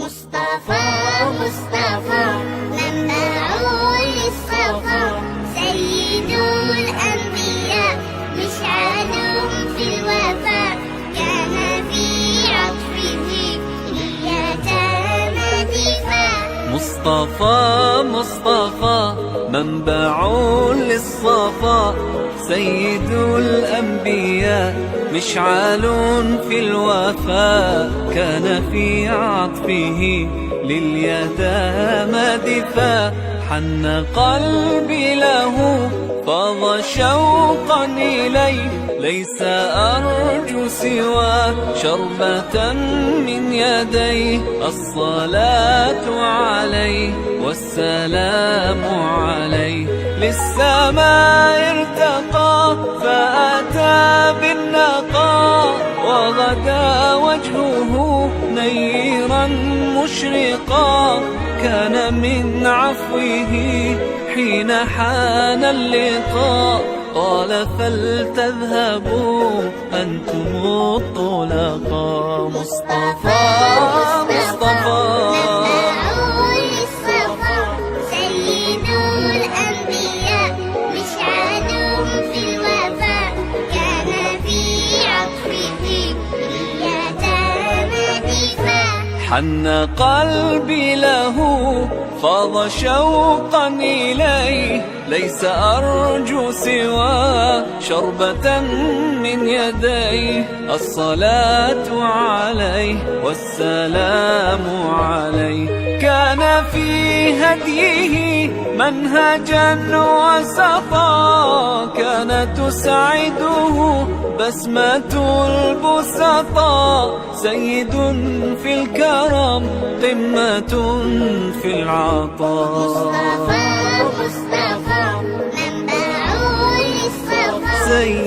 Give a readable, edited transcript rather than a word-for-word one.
مصطفى مصطفى منبع للصفا، سيد الأنبياء مشعل في الوفاء، كان في عطفه لليتامى دفاع. مصطفى مصطفى منبع للصفا، سيد الأنبياء مشعل في الوفاء، كان في عطفه لليتامى دفاع. حن قلبي له فاض شوقا إليه، ليس أرجو سوى شربة من يديه. الصلاة عليه والسلام عليه، للسماء ارتقى فأتى بالنقاء، وغدا وجهه نيرا مشرقا. كان من عفوه حين حان اللقاء، قال فلتذهبوا أنتم الطلقاء. مصطفى مصطفى سيد الأنبياء مشعل في الوفاء، كان في عطفه لليتامى دفاع. حن قلبي له فاض شوقا إليه، ليس أرجو سوى شربة من يديه. الصلاة عليه والسلام عليه، كان في هديه منهجا وسطا، كان تسعده بسمة البسطاء. سيد في الكرم قمة في العطاء. مصطفى مصطفى منبع للصفا، سيد